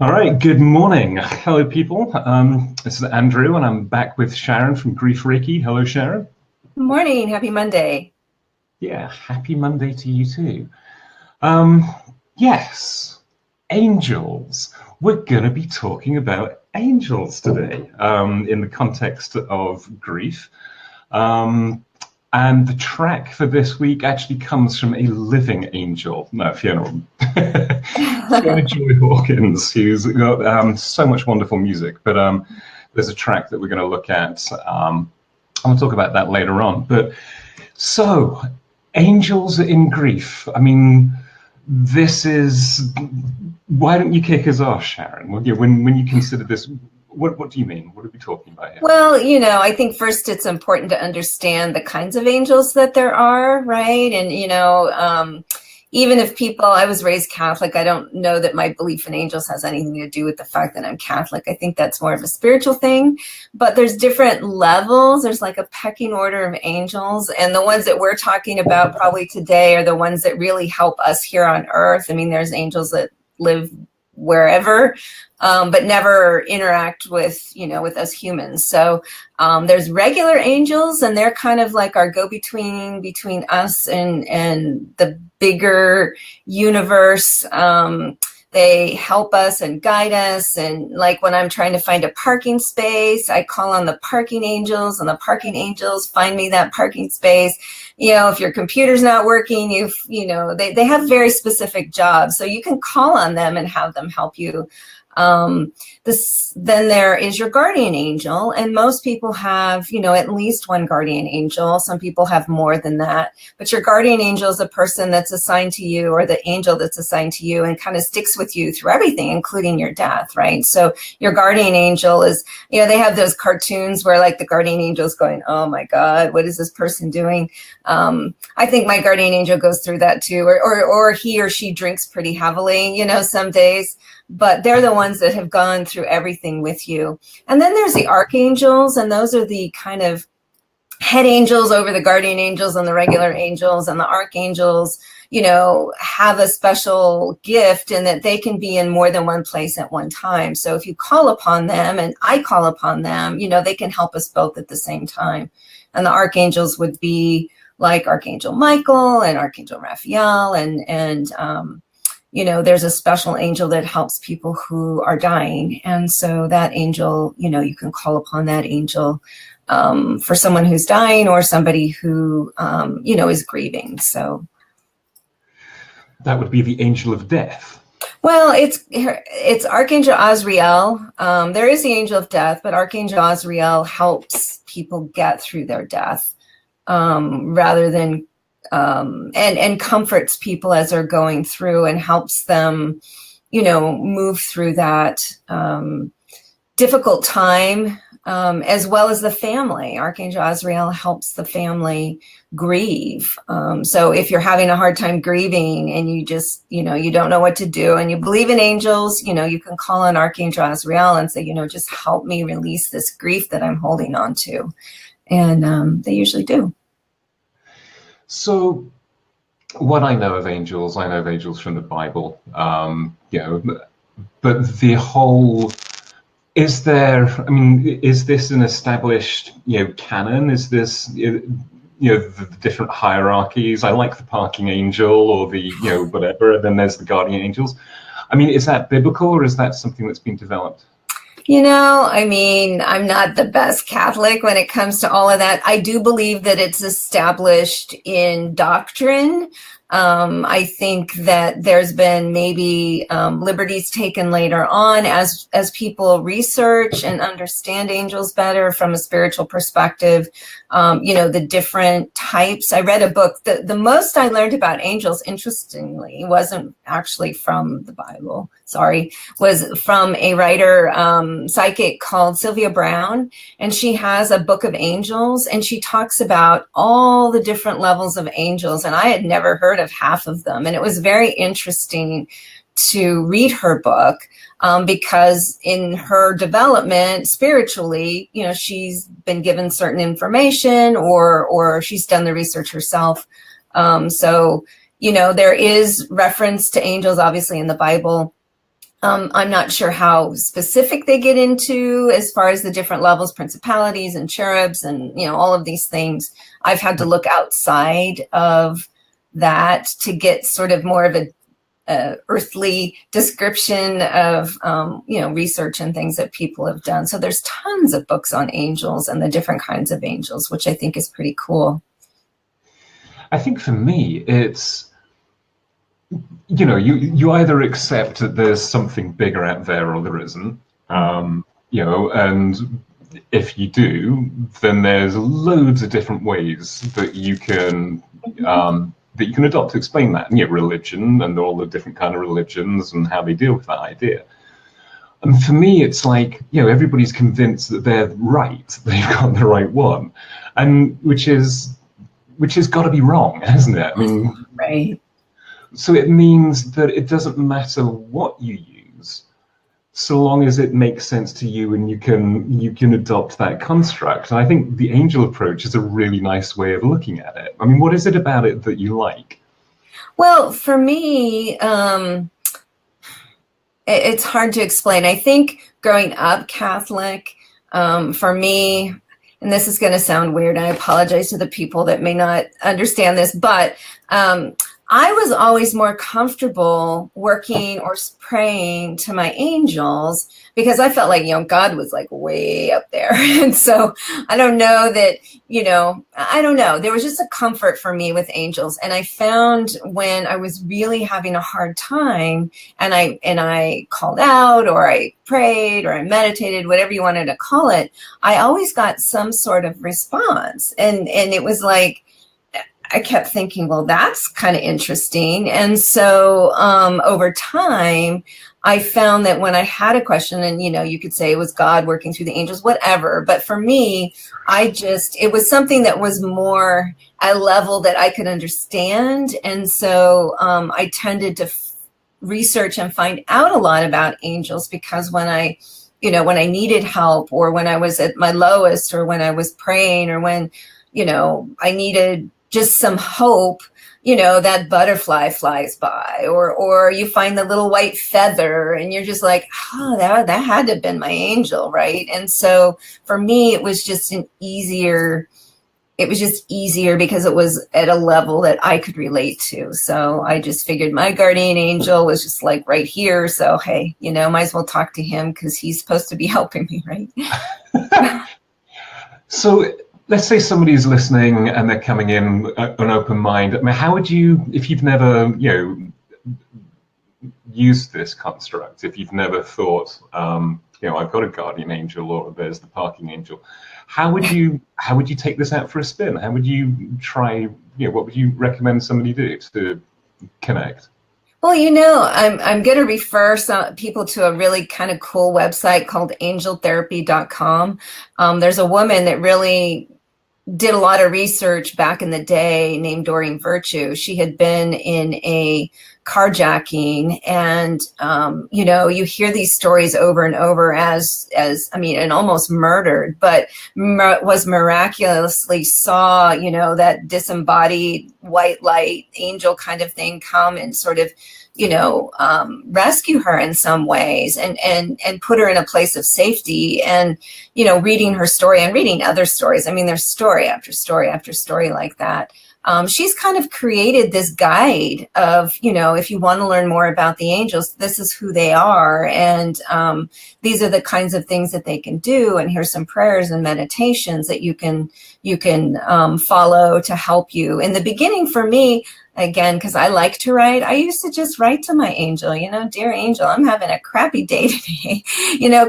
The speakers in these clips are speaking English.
All right, good morning. Hello, people. This is Andrew, and I'm back with Sharon from Grief Reiki. Hello, Sharon. Good morning. Happy Monday. Yeah, happy Monday to you too. Um, yes, angels. We're going to be talking about angels today in the context of grief. Um, and the track for this week actually comes from a living angel. No, Fiona. Fiona Joy Hawkins, who's got so much wonderful music. But there's a track that we're going to look at. I'll talk about that later on. But so, angels in grief. I mean, this is. Why don't you kick us off, Sharon? When you consider this, what do you mean? What are we talking about here? Well, I think first it's important to understand the kinds of angels that there are, right? And, even if I was raised Catholic, I don't know that my belief in angels has anything to do with the fact that I'm Catholic. I think that's more of a spiritual thing, but there's different levels. There's like a pecking order of angels, and the ones that we're talking about probably today are the ones that really help us here on earth. I mean, there's angels that live wherever, but never interact with us humans. So there's regular angels, and they're kind of like our go-between between us and the bigger universe. They help us and guide us. And like when I'm trying to find a parking space, I call on the parking angels, and the parking angels find me that parking space. If your computer's not working, they have very specific jobs. So you can call on them and have them help you. Then there is your guardian angel, and most people have, at least one guardian angel. Some people have more than that, but your guardian angel is a person that's assigned to you, or the angel that's assigned to you and kind of sticks with you through everything, including your death, right? So your guardian angel is, they have those cartoons where like the guardian angel is going, oh my God, what is this person doing? I think my guardian angel goes through that too, or he or she drinks pretty heavily, some days. But they're the ones that have gone through everything with you. And then there's the archangels, and those are the kind of head angels over the guardian angels and the regular angels. And the archangels, have a special gift in that they can be in more than one place at one time. So if you call upon them, and I call upon them, they can help us both at the same time. And the archangels would be like Archangel Michael and Archangel Raphael, and there's a special angel that helps people who are dying. And so that angel, you can call upon that angel for someone who's dying, or somebody who, is grieving. So that would be the angel of death. Well, it's Archangel Azrael. There is the angel of death, but Archangel Azrael helps people get through their death rather than and comforts people as they're going through, and helps them, move through that difficult time, as well as the family. Archangel Azrael helps the family grieve. So if you're having a hard time grieving, and you just, you don't know what to do, and you believe in angels, you can call on Archangel Azrael and say, just help me release this grief that I'm holding on to. And they usually do. So what I know of angels from the Bible, but the whole, is this an established, canon? Is this, the different hierarchies? I like the parking angel, or the, whatever, and then there's the guardian angels. Is that biblical, or is that something that's been developed? I'm not the best Catholic when it comes to all of that. I do believe that it's established in doctrine. I think that there's been maybe liberties taken later on as people research and understand angels better from a spiritual perspective. The different types. I read a book. The most I learned about angels, interestingly, wasn't actually from the Bible. Was from a writer, psychic called Sylvia Brown. And she has a book of angels, and she talks about all the different levels of angels. And I had never heard of half of them. And it was very interesting to read her book, because in her development spiritually, she's been given certain information, or she's done the research herself. So there is reference to angels, obviously, in the Bible. I'm not sure how specific they get into as far as the different levels, principalities and cherubs and, all of these things. I've had to look outside of that to get sort of more of a earthly description of, research and things that people have done. So there's tons of books on angels and the different kinds of angels, which I think is pretty cool. I think for me, it's, you either accept that there's something bigger out there or there isn't, and if you do, then there's loads of different ways that you can adopt to explain that. Religion and all the different kind of religions and how they deal with that idea. And for me, it's like, everybody's convinced that they're right, they've got the right one, and which has got to be wrong, hasn't it? I mean, right. So it means that it doesn't matter what you use, so long as it makes sense to you and you can adopt that construct. And I think the angel approach is a really nice way of looking at it. I mean, what is it about it that you like? Well, for me, it's hard to explain. I think growing up Catholic, for me, and this is going to sound weird, I apologize to the people that may not understand this, but I was always more comfortable working or praying to my angels because I felt like, God was like way up there. And so I don't know that, I don't know. There was just a comfort for me with angels. And I found when I was really having a hard time and I called out or I prayed or I meditated, whatever you wanted to call it, I always got some sort of response. And it was like, I kept thinking, well, that's kind of interesting. And so over time, I found that when I had a question, and, you could say it was God working through the angels, whatever. But for me, it was something that was more at a level that I could understand. And so I tended to research and find out a lot about angels because when I needed help or when I was at my lowest or when I was praying or when, I needed just some hope, that butterfly flies by or you find the little white feather and you're just like, oh, that had to have been my angel, right? And so for me, it was just easier because it was at a level that I could relate to. So I just figured my guardian angel was just like right here. So, hey, might as well talk to him because he's supposed to be helping me, right? So let's say somebody's listening and they're coming in an open mind. I mean, how would you, if you've never, used this construct, if you've never thought, I've got a guardian angel or there's the parking angel, how would you take this out for a spin? How would you try, what would you recommend somebody do to connect? Well, I'm going to refer some people to a really kind of cool website called angeltherapy.com. There's a woman that really did a lot of research back in the day named Doreen Virtue. She had been in a carjacking and, you hear these stories over and over and almost murdered, but was miraculously saw, that disembodied white light angel kind of thing come and sort of, rescue her in some ways and put her in a place of safety and, reading her story and reading other stories. I mean, there's story after story after story like that. She's kind of created this guide of, if you want to learn more about the angels, this is who they are. And these are the kinds of things that they can do. And here's some prayers and meditations that you can follow to help you. In the beginning, for me, again, because I like to write, I used to just write to my angel, dear angel, I'm having a crappy day today.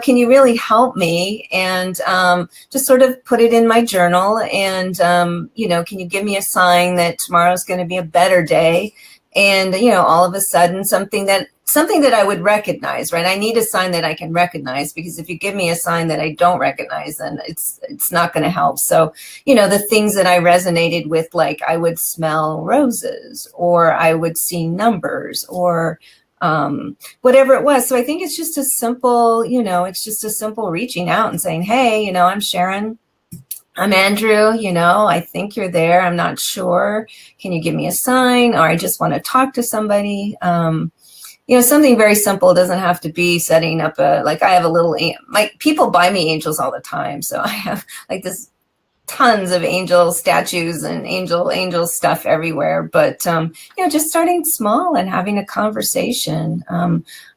Can you really help me? And just sort of put it in my journal. And, can you give me a sign that tomorrow's going to be a better day? And, all of a sudden, something that I would recognize, right? I need a sign that I can recognize, because if you give me a sign that I don't recognize, then it's not going to help. So, the things that I resonated with, like I would smell roses or I would see numbers or whatever it was. So I think it's just a simple, reaching out and saying, hey, I'm Sharon. I'm Andrew, I think you're there. I'm not sure. Can you give me a sign? Or I just want to talk to somebody. something very simple. It doesn't have to be setting up like I have a little, like people buy me angels all the time. So I have like this tons of angel statues and angel stuff everywhere. But, just starting small and having a conversation.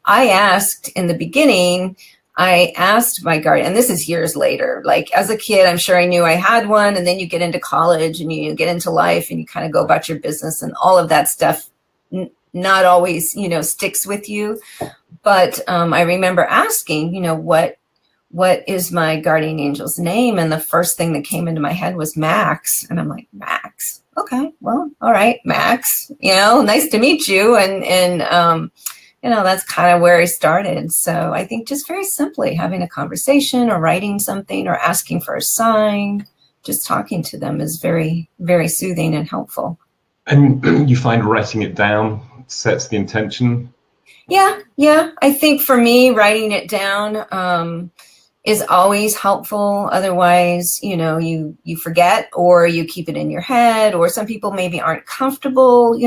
I asked in the beginning, I asked my guardian, and this is years later, like as a kid, I'm sure I knew I had one. And then you get into college and you get into life and you kind of go about your business and all of that stuff not always, sticks with you. But I remember asking, what is my guardian angel's name? And the first thing that came into my head was Max. And I'm like, Max. Okay, well, all right, Max, nice to meet you. And that's kind of where I started. So I think just very simply having a conversation or writing something or asking for a sign, just talking to them is very, very soothing and helpful. And you find writing it down sets the intention? Yeah. I think for me, writing it down is always helpful. Otherwise, you forget or you keep it in your head, or some people maybe aren't comfortable,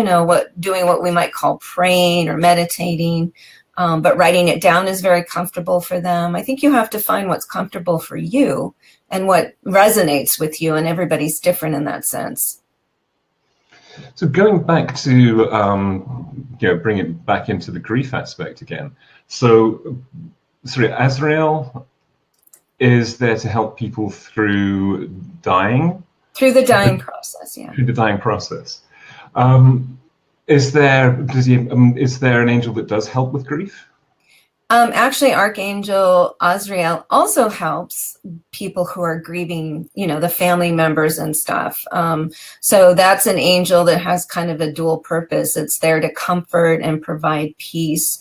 doing what we might call praying or meditating. But writing it down is very comfortable for them. I think you have to find what's comfortable for you and what resonates with you, and everybody's different in that sense. So going back to, bring it back into the grief aspect again. So, sorry, Azrael is there to help people through dying? Through the dying process, yeah. Through the dying process. Is there an angel that does help with grief? Actually, Archangel Azrael also helps people who are grieving, the family members and stuff. So that's an angel that has kind of a dual purpose. It's there to comfort and provide peace,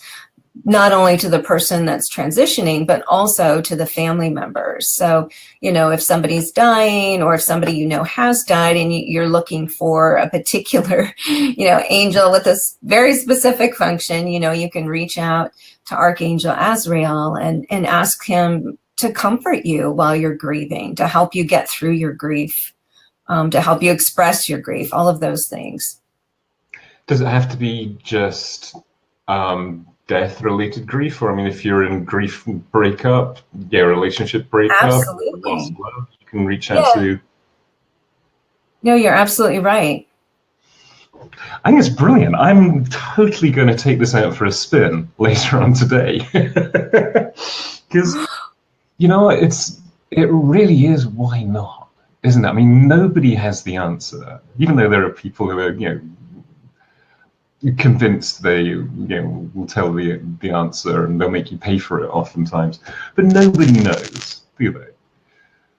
not only to the person that's transitioning, but also to the family members. So, if somebody's dying or if somebody has died and you're looking for a particular, angel with a very specific function, you can reach out to Archangel Azrael and ask him to comfort you while you're grieving, to help you get through your grief, to help you express your grief, all of those things. Does it have to be just death-related grief? Or, if you're in grief breakup, relationship breakup, absolutely. Lost love, you can reach out to... No, you're absolutely right. I think it's brilliant. I'm totally going to take this out for a spin later on today. Because, it really is why not, isn't it? Nobody has the answer, even though there are people who are, convinced they will tell the answer, and they'll make you pay for it oftentimes, but nobody knows, do they?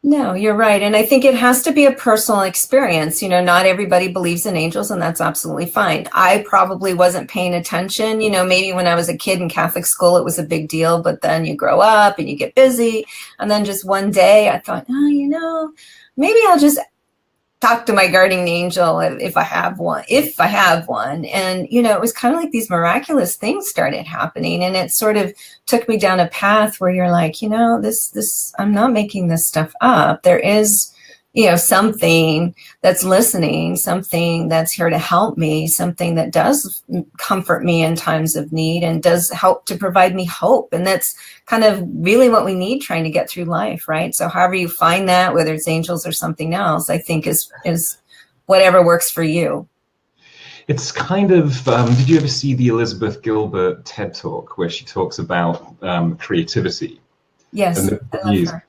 No, you're right. And I think it has to be a personal experience. Not everybody believes in angels, and that's absolutely fine. I probably wasn't paying attention. Maybe when I was a kid in Catholic school, it was a big deal, but then you grow up and you get busy. And then just one day I thought, maybe I'll just talk to my guardian angel if I have one. And, it was kind of like these miraculous things started happening. And it sort of took me down a path where you're like, this, I'm not making this stuff up. There is, something that's listening, something that's here to help me, something that does comfort me in times of need and does help to provide me hope. And that's kind of really what we need trying to get through life, right? So however you find that, whether it's angels or something else, I think is whatever works for you. It's kind of, did you ever see the Elizabeth Gilbert TED Talk where she talks about creativity? Yes, and I love her.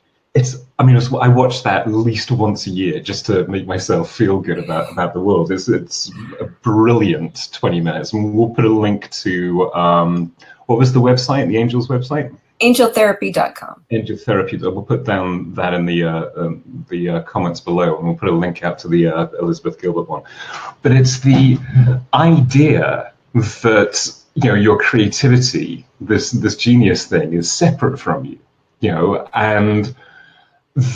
I watch that at least once a year just to make myself feel good about the world. It's a brilliant 20 minutes. And we'll put a link to, what was the website, the Angels website? Angeltherapy.com. Angel Therapy. We'll put down that in the comments below, and we'll put a link out to the Elizabeth Gilbert one. But it's the idea that, your creativity, this genius thing, is separate from you, and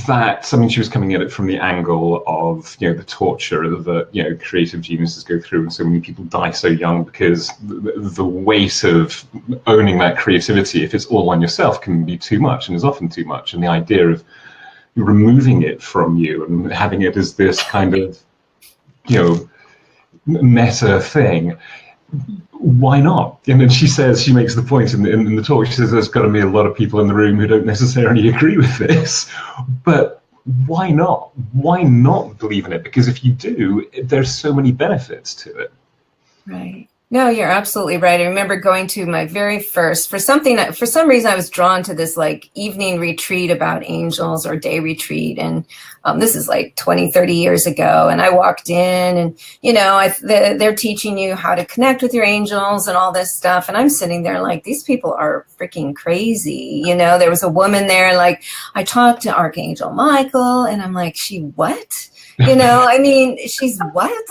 that, she was coming at it from the angle of, the torture that, creative geniuses go through, and so many people die so young because the weight of owning that creativity, if it's all on yourself, can be too much, and is often too much. And the idea of removing it from you and having it as this kind of, meta thing, why not? And then she says, she makes the point in the talk, she says there's got to be a lot of people in the room who don't necessarily agree with this, but why not? Why not believe in it? Because if you do, there's so many benefits to it. Right. No, you're absolutely right. I remember going to my very first, for some reason I was drawn to this like evening retreat about angels or day retreat. And this is like 20, 30 years ago. And I walked in and, you know, they're teaching you how to connect with your angels and all this stuff. And I'm sitting there like, these people are freaking crazy. You know, there was a woman there, like I talked to Archangel Michael and I'm like, she what? You know, I mean, she's what?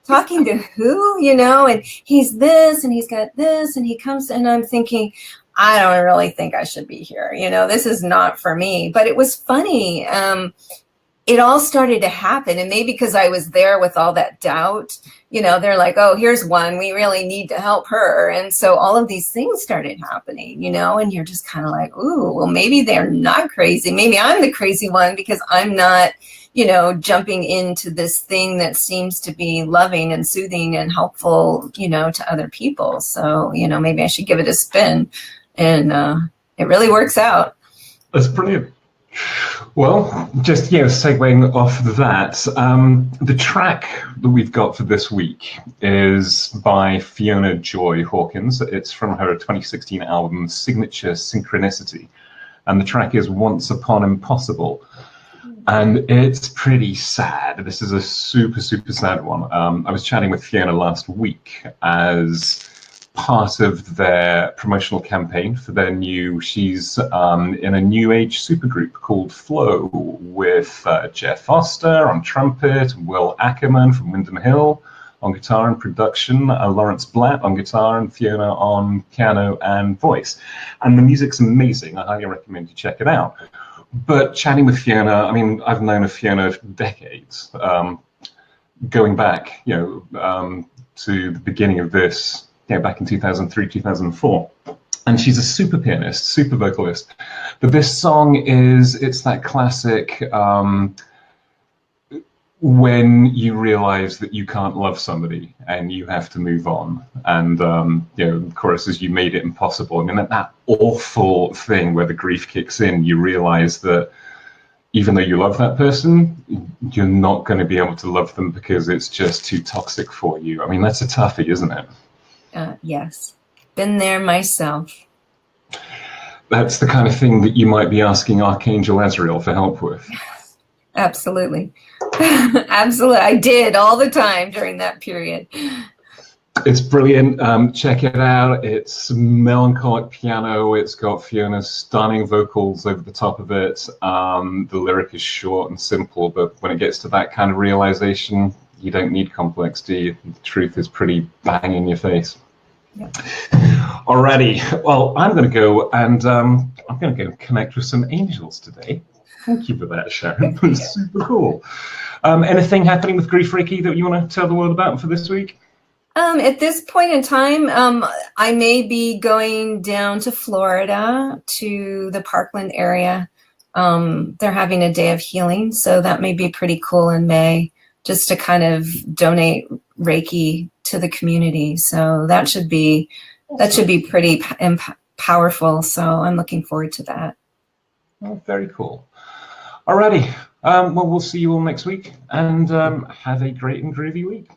Talking to who, you know, and he's this and he's got this and he comes and I'm thinking, I don't really think I should be here. You know, this is not for me. But it was funny. It all started to happen. And maybe because I was there with all that doubt, you know, they're like, oh, here's one. We really need to help her. And so all of these things started happening, you know, and you're just kind of like, ooh, well, maybe they're not crazy. Maybe I'm the crazy one because I'm not, you know, jumping into this thing that seems to be loving and soothing and helpful, you know, to other people. So, you know, maybe I should give it a spin. And it really works out. That's brilliant. Well, just, you know, segueing off that, the track that we've got for this week is by Fiona Joy Hawkins. It's from her 2016 album, Signature Synchronicity. And the track is Once Upon Impossible. And it's pretty sad. This is a super, super sad one. I was chatting with Fiona last week as part of their promotional campaign for their new, she's in a new age supergroup called Flow with Jeff Foster on trumpet, Will Ackerman from Windham Hill on guitar and production, Lawrence Blatt on guitar, and Fiona on piano and voice. And the music's amazing. I highly recommend you check it out. But chatting with Fiona, I mean, I've known of Fiona for decades, going back, you know, to the beginning of this, you know, back in 2003, 2004. And she's a super pianist, super vocalist. But this song it's that classic, when you realize that you can't love somebody and you have to move on. And, you know, the chorus is, you made it impossible. I mean, that awful thing where the grief kicks in, you realize that even though you love that person, you're not going to be able to love them because it's just too toxic for you. I mean, that's a toughie, isn't it? Yes. Been there myself. That's the kind of thing that you might be asking Archangel Azrael for help with. Absolutely. Absolutely. I did all the time during that period. It's brilliant. Check it out. It's melancholic piano. It's got Fiona's stunning vocals over the top of it. The lyric is short and simple, but when it gets to that kind of realization, you don't need complex, do you? The truth is pretty bang in your face. Yep. Alrighty. Well, I'm going to go and I'm going to go connect with some angels today. Thank you for that, Sharon. It was super cool. Anything happening with Grief Reiki that you want to tell the world about for this week? At this point in time, I may be going down to Florida to the Parkland area. They're having a day of healing, so that may be pretty cool in May, just to kind of donate Reiki to the community. So that should be pretty powerful. So I'm looking forward to that. Oh, very cool. Alrighty. Well, we'll see you all next week, and have a great and groovy week.